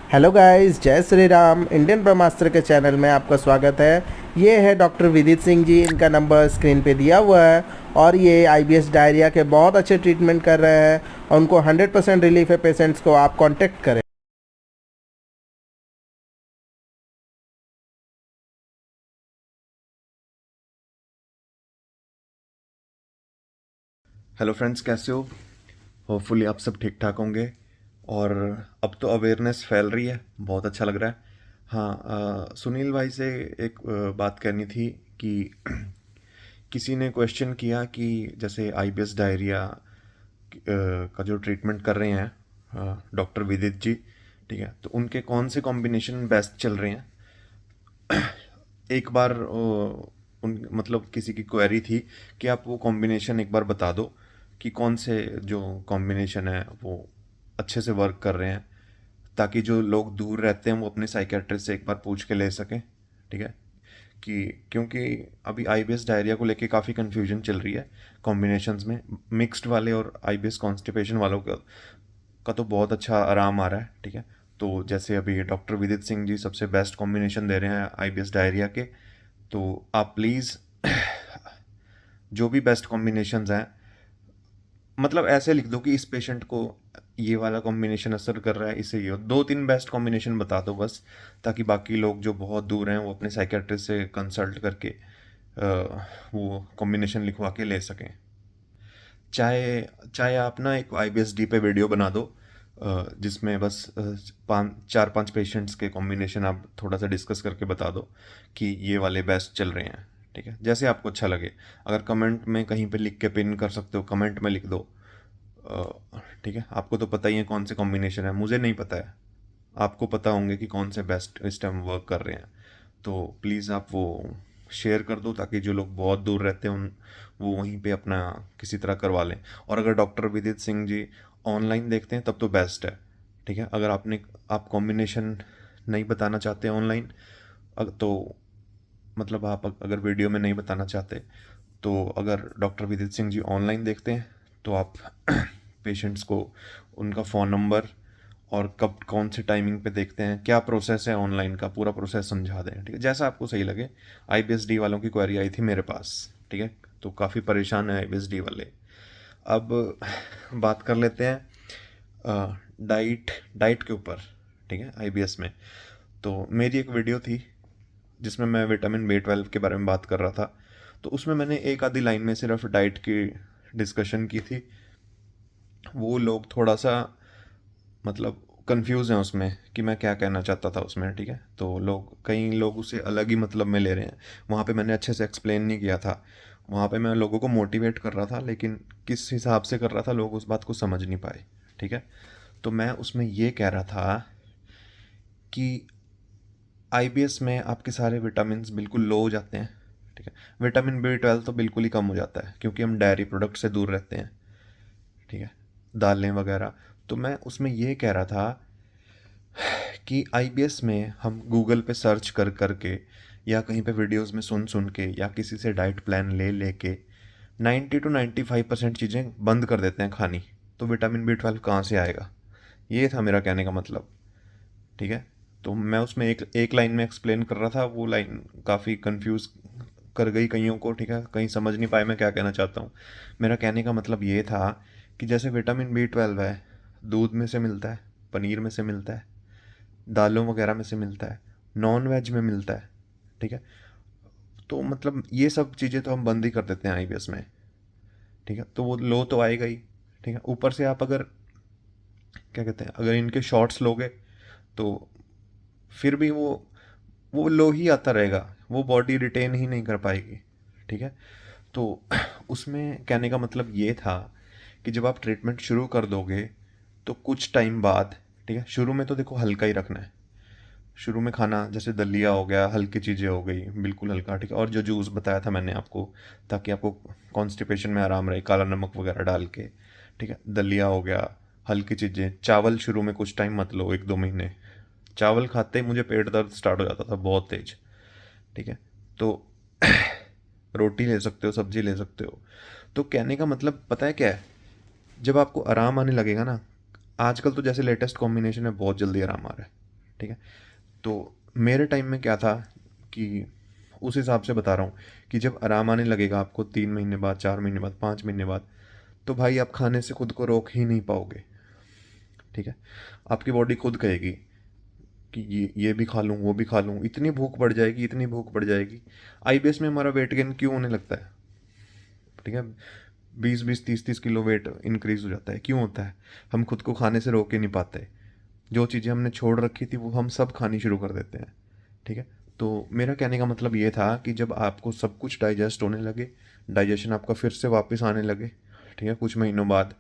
Hello guys, जय Shri Ram. Indian ब्रह्मास्त्र के channel में आपका स्वागत है। ये है डॉक्टर विदित सिंह जी, इनका नंबर स्क्रीन पे दिया हुआ है और ये आईबीएस डायरिया के बहुत अच्छे ट्रीटमेंट कर रहे हैं और उनको 100% रिलीफ है। पेशेंट्स को आप कांटेक्ट करें। हेलो फ्रेंड्स, कैसे हो? होपफुली आप सब ठीक ठाक होंगे। और अब तो अवेयरनेस फैल रही है, बहुत अच्छा लग रहा है। हाँ, सुनील भाई से एक बात करनी थी कि किसी ने क्वेश्चन किया कि जैसे आईबीएस डायरिया का जो ट्रीटमेंट कर रहे हैं डॉक्टर विदित जी, ठीक है, तो उनके कौन से कॉम्बिनेशन बेस्ट चल रहे हैं। एक बार उन मतलब किसी की क्वेरी थी कि आप वो कॉम्बिनेशन एक बार बता दो कि कौन से जो कॉम्बिनेशन है वो अच्छे से वर्क कर रहे हैं, ताकि जो लोग दूर रहते हैं वो अपने साइकेट्रिस्ट से एक बार पूछ के ले सकें। ठीक है, कि क्योंकि अभी आईबीएस डायरिया को लेके काफ़ी कन्फ्यूजन चल रही है कॉम्बिनेशंस में। मिक्स्ड वाले और आईबीएस कॉन्स्टिपेशन वालों का तो बहुत अच्छा आराम आ रहा है। ठीक है, तो जैसे अभी डॉक्टर विदित सिंह जी सबसे बेस्ट कॉम्बिनेशन दे रहे हैं आईबीएस डायरिया के, तो आप प्लीज़ जो भी बेस्ट कॉम्बिनेशंस हैं, मतलब ऐसे लिख दो कि इस पेशेंट को ये वाला कॉम्बिनेशन असर कर रहा है, इसे ये दो तीन बेस्ट कॉम्बिनेशन बता दो बस, ताकि बाकी लोग जो बहुत दूर हैं वो अपने साइकेट्रिस्ट से कंसल्ट करके वो कॉम्बिनेशन लिखवा के ले सकें। चाहे चाहे आप ना एक आईबीएसडी पे वीडियो बना दो, जिसमें बस पाँच चार पांच पेशेंट्स के कॉम्बिनेशन आप थोड़ा सा डिस्कस करके बता दो कि ये वाले बेस्ट चल रहे हैं। ठीक है, जैसे आपको अच्छा लगे। अगर कमेंट में कहीं पे लिख के पिन कर सकते हो, कमेंट में लिख दो। ठीक है, आपको तो पता ही है कौन से कॉम्बिनेशन है, मुझे नहीं पता है। आपको पता होंगे कि कौन से बेस्ट इस टाइम वर्क कर रहे हैं। तो प्लीज़ आप वो शेयर कर दो, ताकि जो लोग बहुत दूर रहते हैं उन वो वहीं पे अपना किसी तरह करवा लें। और अगर डॉक्टर विदित सिंह जी ऑनलाइन देखते हैं तब तो बेस्ट है। ठीक है, अगर आप कॉम्बिनेशन नहीं बताना चाहते ऑनलाइन, तो मतलब आप अगर वीडियो में नहीं बताना चाहते, तो अगर डॉक्टर विदित सिंह जी ऑनलाइन देखते हैं तो आप पेशेंट्स को उनका फ़ोन नंबर और कब कौन से टाइमिंग पे देखते हैं, क्या प्रोसेस है ऑनलाइन का, पूरा प्रोसेस समझा दें। ठीक है, जैसा आपको सही लगे। आईबीएसडी वालों की क्वेरी आई थी मेरे पास। ठीक है, तो काफ़ी परेशान है आईबीएसडी वाले। अब बात कर लेते हैं डाइट डाइट के ऊपर। ठीक है, आईबीएस में तो मेरी एक वीडियो थी जिसमें मैं विटामिन बी 12 के बारे में बात कर रहा था। तो उसमें मैंने एक आधी लाइन में सिर्फ डाइट की डिस्कशन की थी। वो लोग थोड़ा सा मतलब कंफ्यूज हैं उसमें कि मैं क्या कहना चाहता था उसमें। ठीक है, तो कई लोग उसे अलग ही मतलब में ले रहे हैं। वहाँ पे मैंने अच्छे से एक्सप्लेन नहीं किया था। वहाँ पे मैं लोगों को मोटिवेट कर रहा था, लेकिन किस हिसाब से कर रहा था लोग उस बात को समझ नहीं पाए। ठीक है, तो मैं उसमें ये कह रहा था कि आईबीएस में आपके सारे विटामिन बिल्कुल लो हो जाते हैं। ठीक है, विटामिन बी 12 तो बिल्कुल ही कम हो जाता है, क्योंकि हम डेयरी प्रोडक्ट से दूर रहते हैं। ठीक है, दालें वगैरह। तो मैं उसमें ये कह रहा था कि आईबीएस में हम गूगल पे सर्च कर करके, या कहीं पे वीडियोस में सुन सुन के, या किसी से डाइट प्लान ले लेके 90 to 95% चीज़ें बंद कर देते हैं खानी। तो विटामिन बी 12 कहाँ से आएगा? ये था मेरा कहने का मतलब। ठीक है, तो मैं उसमें एक एक लाइन में एक्सप्लेन कर रहा था, वो लाइन काफ़ी कंफ्यूज कर गई कईयों को। ठीक है, कहीं समझ नहीं पाए मैं क्या कहना चाहता हूँ। मेरा कहने का मतलब ये था कि जैसे विटामिन बी 12 है, दूध में से मिलता है, पनीर में से मिलता है, दालों वगैरह में से मिलता है, नॉन वेज में मिलता है। ठीक है, तो मतलब ये सब चीज़ें तो हम बंद ही कर देते हैं आईबीएस में। ठीक है, तो वो लो तो आएगा ही। ठीक है, ऊपर से आप अगर क्या कहते हैं, अगर इनके शॉर्ट्स लोगे तो फिर भी वो लो ही आता रहेगा, वो बॉडी रिटेन ही नहीं कर पाएगी। ठीक है, तो उसमें कहने का मतलब ये था कि जब आप ट्रीटमेंट शुरू कर दोगे तो कुछ टाइम बाद, ठीक है, शुरू में तो देखो हल्का ही रखना है। शुरू में खाना जैसे दलिया हो गया, हल्की चीज़ें हो गई, बिल्कुल हल्का। ठीक है, और जो जूस बताया था मैंने आपको, ताकि आपको कॉन्स्टिपेशन में आराम रहे, काला नमक वगैरह डाल के। ठीक है, दलिया हो गया, हल्की चीज़ें। चावल शुरू में कुछ टाइम मत लो, 1 2 महीने। चावल खाते ही मुझे पेट दर्द स्टार्ट हो जाता था बहुत तेज। ठीक है, तो रोटी ले सकते हो, सब्जी ले सकते हो। तो कहने का मतलब पता है क्या है, जब आपको आराम आने लगेगा ना, आजकल तो जैसे लेटेस्ट कॉम्बिनेशन है बहुत जल्दी आराम आ रहा है। ठीक है। तो मेरे टाइम में क्या था कि उस हिसाब से बता रहा हूँ कि जब आराम आने लगेगा आपको 3 महीने बाद, 4 महीने बाद, 5 महीने बाद, तो भाई आप खाने से खुद को रोक ही नहीं पाओगे। ठीक है। आपकी बॉडी खुद कहेगी कि ये भी खा लूँ, वो भी खा लूँ, इतनी भूख बढ़ जाएगी, इतनी भूख बढ़ जाएगी। आईबीएस में हमारा वेट गेन क्यों होने लगता है? ठीक है। 20-20, 30-30 किलो वेट इंक्रीज हो जाता है, क्यों होता है? हम खुद को खाने से रोक ही नहीं पाते। जो चीज़ें हमने छोड़ रखी थी वो हम सब खानी शुरू कर देते हैं। ठीक है। तो मेरा कहने का मतलब ये था कि जब आपको सब कुछ डाइजेस्ट होने लगे, डाइजेशन आपका फिर से वापस आने लगे, ठीक है, कुछ महीनों बाद,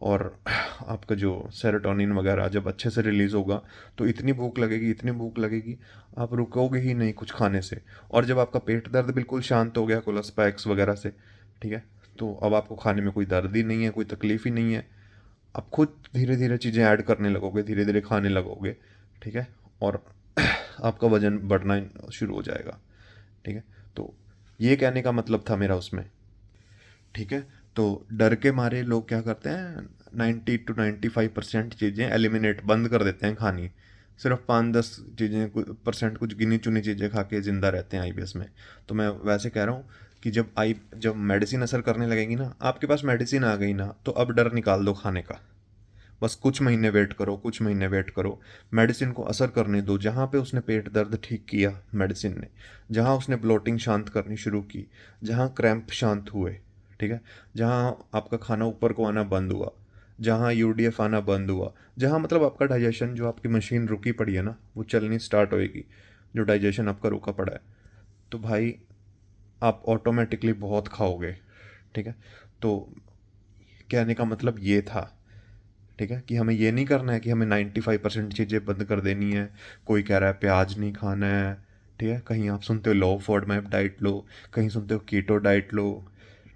और आपका जो सेरोटोनिन वगैरह जब अच्छे से रिलीज़ होगा, तो इतनी भूख लगेगी, इतनी भूख लगेगी, आप रुकोगे ही नहीं कुछ खाने से। और जब आपका पेट दर्द बिल्कुल शांत हो गया कोलोस्पैक्स वगैरह से, ठीक है, तो अब आपको खाने में कोई दर्द ही नहीं है, कोई तकलीफ ही नहीं है। आप खुद धीरे धीरे चीज़ें ऐड करने लगोगे, धीरे धीरे खाने लगोगे। ठीक है। और आपका वजन बढ़ना शुरू हो जाएगा। ठीक है। तो ये कहने का मतलब था मेरा उसमें। ठीक है। तो डर के मारे लोग क्या करते हैं, 90 to 95% चीज़ें एलिमिनेट बंद कर देते हैं खानी। सिर्फ 5-10 चीज़ें, परसेंट कुछ गिनी चुनी चीज़ें खा के ज़िंदा रहते हैं आईबीएस में। तो मैं वैसे कह रहा हूँ कि जब मेडिसिन असर करने लगेगी ना, आपके पास मेडिसिन आ गई ना, तो अब डर निकाल दो खाने का। बस कुछ महीने वेट करो, कुछ महीने वेट करो, मेडिसिन को असर करने दो। जहाँ पे उसने पेट दर्द ठीक किया मेडिसिन ने, जहाँ उसने ब्लोटिंग शांत करनी शुरू की, जहाँ क्रैम्प शांत हुए, ठीक है, जहाँ आपका खाना ऊपर को आना बंद हुआ, जहाँ यूडीएफ आना बंद हुआ, जहाँ मतलब आपका डाइजेशन, जो आपकी मशीन रुकी पड़ी है ना, वो चलनी स्टार्ट होएगी, जो डाइजेशन आपका रुका पड़ा है, तो भाई आप ऑटोमेटिकली बहुत खाओगे। ठीक है। तो कहने का मतलब ये था, ठीक है, कि हमें ये नहीं करना है कि हमें 95% चीज़ें बंद कर देनी है। कोई कह रहा है प्याज नहीं खाना है, ठीक है, कहीं आप सुनते हो लो फॉडमैप डाइट लो, कहीं सुनते हो कीटो डाइट लो,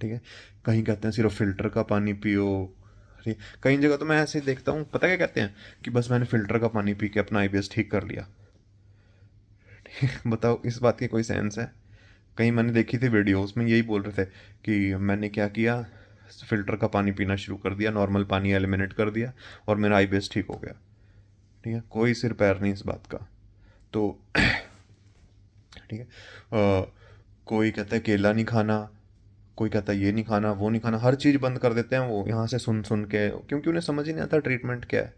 ठीक है, कहीं कहते हैं सिर्फ फ़िल्टर का पानी पियो। ठीक है। कई जगह तो मैं ऐसे देखता हूँ, पता क्या कहते हैं, कि बस मैंने फ़िल्टर का पानी पी के अपना आईबीएस ठीक कर लिया। बताओ, इस बात की कोई सेंस है? कहीं मैंने देखी थी वीडियो, उसमें यही बोल रहे थे कि मैंने क्या किया, फ़िल्टर का पानी पीना शुरू कर दिया, नॉर्मल पानी एलिमिनेट कर दिया, और मेरा आईबीएस ठीक हो गया। ठीक है। कोई सिर पैर नहीं इस बात का। तो ठीक है। कोई कहता है केला नहीं खाना, कोई कहता है ये नहीं खाना, वो नहीं खाना, हर चीज़ बंद कर देते हैं वो यहाँ से सुन सुन के, क्योंकि उन्हें समझ ही नहीं आता ट्रीटमेंट क्या है।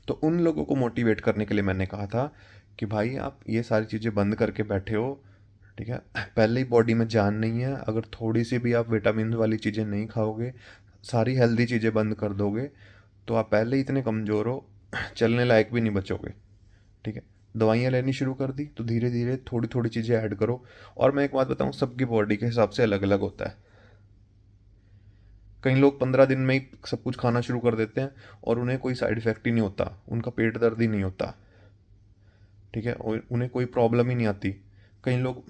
तो उन लोगों को मोटिवेट करने के लिए मैंने कहा था कि भाई आप ये सारी चीज़ें बंद करके बैठे हो, ठीक है, पहले ही बॉडी में जान नहीं है, अगर थोड़ी सी भी आप विटामिन वाली चीज़ें नहीं खाओगे, सारी हेल्दी चीज़ें बंद कर दोगे, तो आप पहले ही इतने कमज़ोर हो, चलने लायक भी नहीं बचोगे। ठीक है। दवाइयाँ लेनी शुरू कर दी, तो धीरे धीरे थोड़ी थोड़ी चीज़ें ऐड करो। और मैं एक बात बताऊँ, सबकी बॉडी के हिसाब से अलग अलग होता है। कई लोग 15 दिन में ही सब कुछ खाना शुरू कर देते हैं और उन्हें कोई साइड इफेक्ट ही नहीं होता, उनका पेट दर्द ही नहीं होता। ठीक है। और उन्हें कोई प्रॉब्लम ही नहीं आती। कई लोग,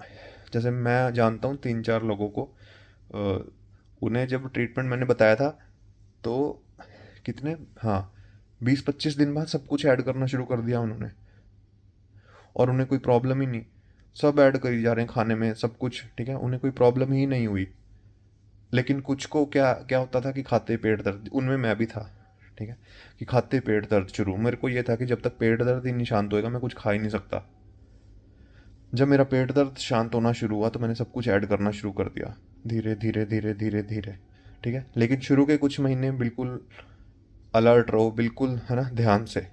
जैसे मैं जानता हूँ 3-4 लोगों को, अ, उन्हें जब ट्रीटमेंट मैंने बताया था, तो कितने, हाँ, 20-25 दिन बाद सब कुछ ऐड करना शुरू कर दिया उन्होंने, और उन्हें कोई प्रॉब्लम ही नहीं। सब ऐड करी जा रहे हैं खाने में सब कुछ, ठीक है, उन्हें कोई प्रॉब्लम ही नहीं हुई। लेकिन कुछ को क्या क्या होता था कि खाते ही पेट दर्द, उनमें मैं भी था। ठीक है। कि खाते ही पेट दर्द शुरू, मेरे को ये था कि जब तक पेट दर्द ही नहीं शांत होएगा मैं कुछ खा ही नहीं सकता। जब मेरा पेट दर्द शांत होना शुरू हुआ, तो मैंने सब कुछ ऐड करना शुरू कर दिया, धीरे धीरे धीरे धीरे धीरे। ठीक है। लेकिन शुरू के कुछ महीने बिल्कुल अलर्ट रहो, बिल्कुल, है ना, ध्यान से।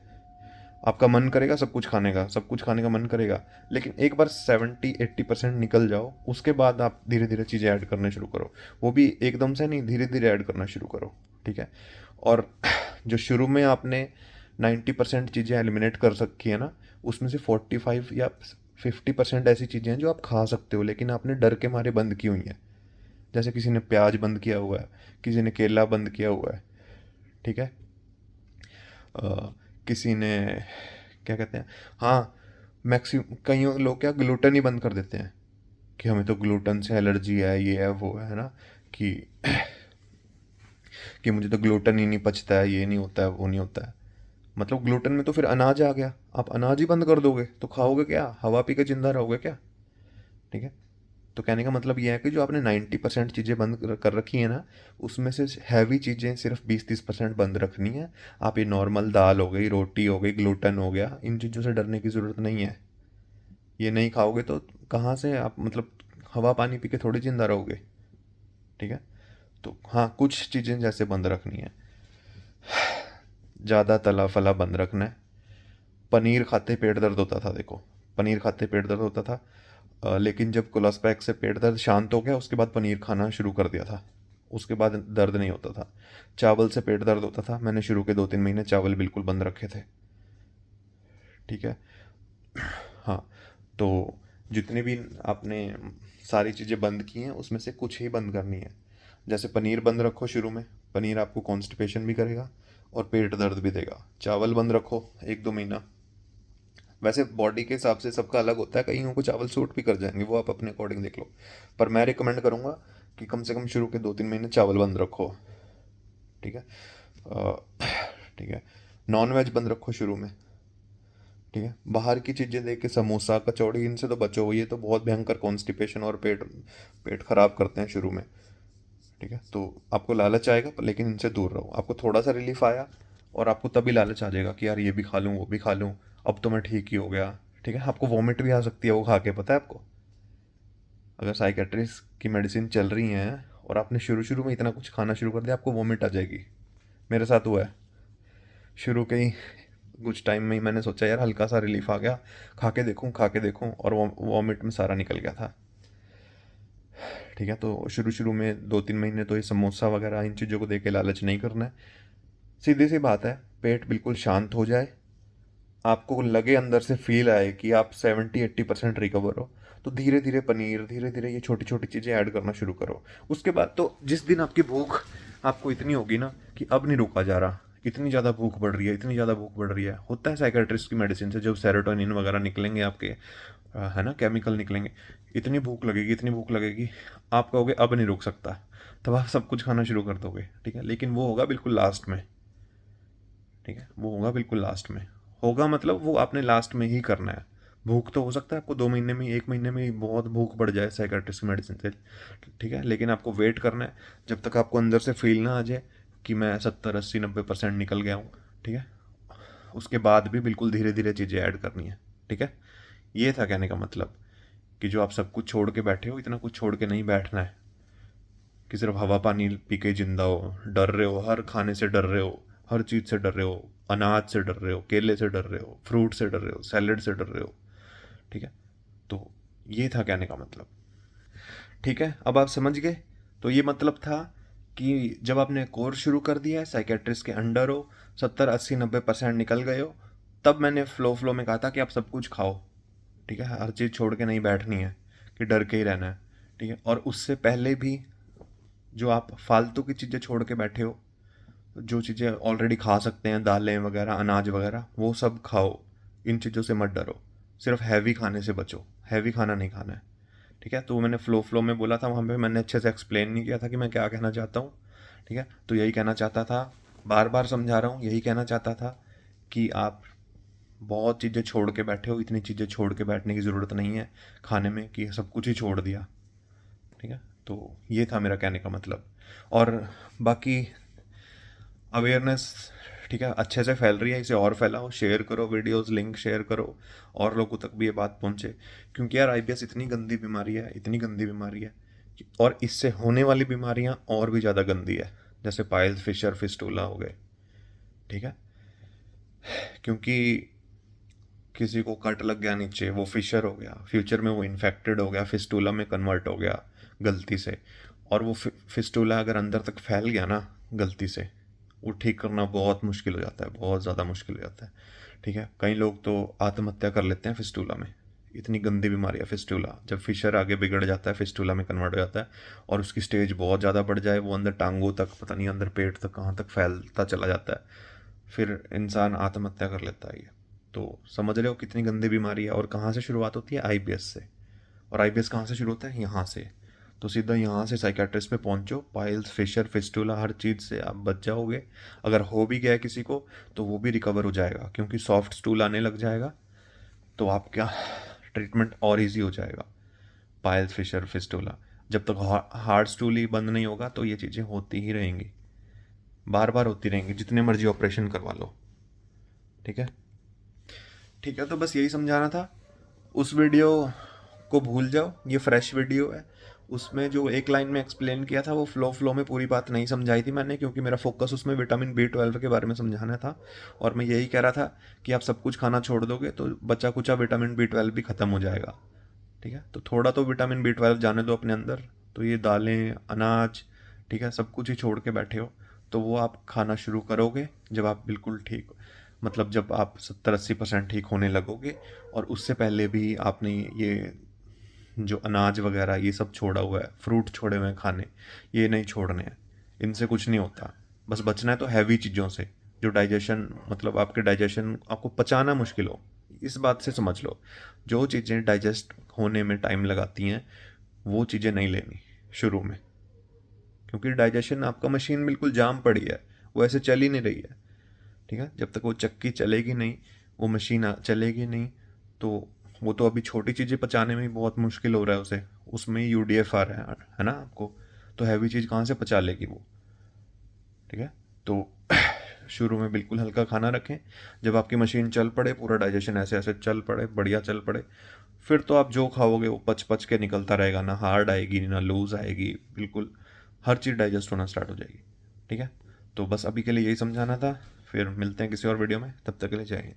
आपका मन करेगा सब कुछ खाने का, सब कुछ खाने का मन करेगा, लेकिन एक बार 70-80% निकल जाओ, उसके बाद आप धीरे धीरे चीज़ें ऐड करने शुरू करो। वो भी एकदम से नहीं, धीरे धीरे ऐड करना शुरू करो। ठीक है। और जो शुरू में आपने 90% चीज़ें एलिमिनेट कर रखी है ना, उसमें से 45 या 50% ऐसी चीज़ें हैं जो आप खा सकते हो, लेकिन आपने डर के मारे बंद की हुई हैं। जैसे किसी ने प्याज बंद किया हुआ है, किसी ने केला बंद किया हुआ है। ठीक है। किसी ने, क्या कहते हैं, हाँ, मैक्सिमम कई लोग क्या ग्लूटन ही बंद कर देते हैं कि हमें तो ग्लूटन से एलर्जी है, ये है वो है ना, कि कि मुझे तो ग्लूटन ही नहीं पचता है, ये नहीं होता है, वो नहीं होता है। मतलब ग्लूटन में तो फिर अनाज आ गया, आप अनाज ही बंद कर दोगे तो खाओगे क्या, हवा पी के जिंदा रहोगे क्या? ठीक है। तो कहने का मतलब ये है कि जो आपने 90% चीज़ें बंद कर रखी है ना, उसमें से हैवी चीज़ें सिर्फ 20-30% बंद रखनी है। आप ये नॉर्मल दाल हो गई, रोटी हो गई, ग्लूटेन हो गया, इन चीज़ों से डरने की ज़रूरत नहीं है। ये नहीं खाओगे तो कहाँ से आप मतलब हवा पानी पी के थोड़ी जिंदा रहोगे। ठीक है, तो हाँ कुछ चीज़ें जैसे बंद रखनी है, ज़्यादा तला फला बंद रखना है। पनीर खाते पेट दर्द होता था, देखो पनीर खाते पेट दर्द होता था, लेकिन जब कोलोस्पैक से पेट दर्द शांत हो गया उसके बाद पनीर खाना शुरू कर दिया था, उसके बाद दर्द नहीं होता था। चावल से पेट दर्द होता था, मैंने शुरू के 2-3 महीने चावल बिल्कुल बंद रखे थे। ठीक है, हाँ, तो जितनी भी आपने सारी चीज़ें बंद की हैं उसमें से कुछ ही बंद करनी है। जैसे पनीर बंद रखो शुरू में, पनीर आपको कॉन्स्टिपेशन भी करेगा और पेट दर्द भी देगा। चावल बंद रखो 1-2 महीना, वैसे बॉडी के हिसाब से सबका अलग होता है, कईयों को चावल सूट भी कर जाएंगे, वो आप अपने अकॉर्डिंग देख लो। पर मैं रिकमेंड करूँगा कि कम से कम शुरू के 2-3 महीने चावल बंद रखो। ठीक है, ठीक है, नॉन वेज बंद रखो शुरू में। ठीक है, बाहर की चीज़ें देख के समोसा कचौड़ी इनसे तो बचो, ये तो बहुत भयंकर कॉन्स्टिपेशन और पेट पेट खराब करते हैं शुरू में। ठीक है, तो आपको लालच आएगा लेकिन इनसे दूर रहो। आपको थोड़ा सा रिलीफ आया और आपको तभी लालच आ जाएगा कि यार ये भी खा लूँ वो भी खा लूँ, अब तो मैं ठीक ही हो गया। ठीक है, आपको वॉमिट भी आ सकती है वो खा के, पता है आपको? अगर साइकेट्रिस्ट की मेडिसिन चल रही हैं और आपने शुरू शुरू में इतना कुछ खाना शुरू कर दिया, आपको वॉमिट आ जाएगी। मेरे साथ हुआ है, शुरू के ही कुछ टाइम में ही मैंने सोचा यार हल्का सा रिलीफ आ गया, खा के देखूं, और वॉमिट में सारा निकल गया था। ठीक है, तो शुरू शुरू में 2-3 महीने तो ये समोसा वगैरह इन चीज़ों को देख के लालच नहीं करना है। सीधी सी बात है, पेट बिल्कुल शांत हो जाए, आपको लगे अंदर से फील आए कि आप 70-80% रिकवर हो, तो धीरे धीरे पनीर, धीरे धीरे ये छोटी छोटी चीज़ें ऐड करना शुरू करो। उसके बाद तो जिस दिन आपकी भूख आपको इतनी होगी ना कि अब नहीं रुका जा रहा, इतनी ज़्यादा भूख बढ़ रही है, इतनी ज़्यादा भूख बढ़ रही है, होता है साइकेट्रिस्ट की मेडिसिन से जब सेरोटोनिन वगैरह निकलेंगे आपके, है ना, केमिकल निकलेंगे, इतनी भूख लगेगी, इतनी भूख लगेगी, आप कहोगे अब नहीं रुक सकता, तब आप सब कुछ खाना शुरू कर दोगे। ठीक है, लेकिन वो होगा बिल्कुल लास्ट में। ठीक है, वो होगा बिल्कुल लास्ट में, होगा मतलब वो आपने लास्ट में ही करना है। भूख तो हो सकता है आपको 2 महीने में, 1 महीने में ही बहुत भूख बढ़ जाए साइकाट्रिस्ट की मेडिसिन से। ठीक है, लेकिन आपको वेट करना है जब तक आपको अंदर से फील ना आ जाए कि मैं 70-80-90% निकल गया हूँ। ठीक है, उसके बाद भी बिल्कुल धीरे धीरे चीज़ें ऐड करनी है। ठीक है, ये था कहने का मतलब, कि जो आप सब कुछ छोड़ के बैठे हो, इतना कुछ छोड़ के नहीं बैठना है कि सिर्फ हवा पानी पी के जिंदा हो। डर रहे हो, हर खाने से डर रहे हो, हर चीज़ से डर रहे हो, अनाज से डर रहे हो, केले से डर रहे हो, फ्रूट से डर रहे हो, सैलेड से डर रहे हो। ठीक है, तो ये था कहने का मतलब। ठीक है, अब आप समझ गए। तो ये मतलब था कि जब आपने कोर्स शुरू कर दिया है, साइकेट्रिस्ट के अंडर हो, 70-80-90% निकल गए हो, तब मैंने फ्लो फ्लो में कहा था कि आप सब कुछ खाओ। ठीक है, हर चीज़ छोड़ के नहीं बैठनी है कि डर के ही रहना है। ठीक है, और उससे पहले भी जो आप फालतू की चीज़ें छोड़ के बैठे हो, जो चीज़ें ऑलरेडी खा सकते हैं, दालें वगैरह, अनाज वगैरह, वो सब खाओ। इन चीज़ों से मत डरो, सिर्फ हैवी खाने से बचो, हैवी खाना नहीं खाना है। ठीक है, तो मैंने फ्लो फ्लो में बोला था, वहाँ पे मैंने अच्छे से एक्सप्लेन नहीं किया था कि मैं क्या कहना चाहता हूँ। ठीक है, तो यही कहना चाहता था, बार बार समझा रहा हूँ, यही कहना चाहता था कि आप बहुत चीज़ें छोड़ के बैठे हो, इतनी चीज़ें छोड़ के बैठने की ज़रूरत नहीं है खाने में कि सब कुछ ही छोड़ दिया। ठीक है, तो ये था मेरा कहने का मतलब। और बाकी अवेयरनेस, ठीक है, अच्छे से फैल रही है, इसे और फैलाओ, शेयर करो वीडियोस, लिंक शेयर करो, और लोगों तक भी ये बात पहुंचे। क्योंकि यार आईबीएस इतनी गंदी बीमारी है, इतनी गंदी बीमारी है, और इससे होने वाली बीमारियां और भी ज़्यादा गंदी है, जैसे पाइल्स, फिशर, फिस्टूला हो गए। ठीक है, क्योंकि किसी को कट लग गया नीचे, वो फिशर हो गया, फ्यूचर में वो इन्फेक्टेड हो गया, फिस्टूला में कन्वर्ट हो गया गलती से, और वो फिस्टूला अगर अंदर तक फैल गया ना गलती से, वो ठीक करना बहुत मुश्किल हो जाता है, बहुत ज़्यादा मुश्किल हो जाता है। ठीक है, कई लोग तो आत्महत्या कर लेते हैं फिस्टूला में, इतनी गंदी बीमारी है फिस्टूला। जब फिशर आगे बिगड़ जाता है, फिस्टूला में कन्वर्ट हो जाता है, और उसकी स्टेज बहुत ज़्यादा बढ़ जाए, वो अंदर टांगों तक, पता नहीं अंदर पेट तक कहाँ तक फैलता चला जाता है, फिर इंसान आत्महत्या कर लेता है। ये तो समझ रहे हो कितनी गंदी बीमारी है। और कहाँ से शुरुआत होती है? आईबीएस से। और आईबीएस कहाँ से शुरू होता है? यहाँ से। तो सीधा यहाँ से साइकेट्रिस्ट पे पहुँचो, पाइल्स, फिशर, फिस्टूला, हर चीज़ से आप बच जाओगे। अगर हो भी गया किसी को तो वो भी रिकवर हो जाएगा, क्योंकि सॉफ्ट स्टूल आने लग जाएगा, तो आपका ट्रीटमेंट और इजी हो जाएगा। Piles fissure fistula. जब तक हार्ड स्टूल ही बंद नहीं होगा तो ये चीज़ें होती ही रहेंगी, बार बार होती रहेंगी, जितने मर्जी ऑपरेशन करवा लो। ठीक है, ठीक है, तो बस यही समझाना था। उस वीडियो को भूल जाओ, ये फ्रेश वीडियो है। उसमें जो एक लाइन में एक्सप्लेन किया था वो फ्लो में पूरी बात नहीं समझाई थी मैंने, क्योंकि मेरा फोकस उसमें विटामिन B12 के बारे में समझाना था। और मैं यही कह रहा था कि आप सब कुछ खाना छोड़ दोगे तो बचा कुचा विटामिन B12 भी ख़त्म हो जाएगा। ठीक है, तो थोड़ा तो विटामिन B12 जाने दो अपने अंदर। तो ये दालें, अनाज, ठीक है, सब कुछ ही छोड़ के बैठे हो, तो वो आप खाना शुरू करोगे जब आप बिल्कुल ठीक, मतलब जब आप 70-80% ठीक होने लगोगे। और उससे पहले भी आपने ये जो अनाज वगैरह ये सब छोड़ा हुआ है, फ्रूट छोड़े हुए हैं खाने, ये नहीं छोड़ने हैं। इनसे कुछ नहीं होता। बस बचना है तो हैवी चीज़ों से, जो डाइजेशन, मतलब आपके डाइजेशन, आपको पचाना मुश्किल हो, इस बात से समझ लो। जो चीज़ें डाइजेस्ट होने में टाइम लगाती हैं वो चीज़ें नहीं लेनी शुरू में, क्योंकि डाइजेशन आपका मशीन बिल्कुल जाम पड़ी है, वो ऐसे चल ही नहीं रही है। ठीक है, जब तक वो चक्की चलेगी नहीं, वो मशीन चलेगी नहीं, तो वो तो अभी छोटी चीज़ें पचाने में ही बहुत मुश्किल हो रहा है उसे, उसमें ही UDF आ रहा है ना आपको, तो हैवी चीज़ कहाँ से पचा लेगी वो। ठीक है, तो शुरू में बिल्कुल हल्का खाना रखें। जब आपकी मशीन चल पड़े, पूरा डाइजेशन ऐसे ऐसे चल पड़े, बढ़िया चल पड़े, फिर तो आप जो खाओगे वो पच पच के निकलता रहेगा, ना हार्ड आएगी ना लूज आएगी, बिल्कुल हर चीज़ डाइजेस्ट होना स्टार्ट हो जाएगी। ठीक है, तो बस अभी के लिए यही समझाना था। फिर मिलते हैं किसी और वीडियो में, तब तक के लिए जय हिंद।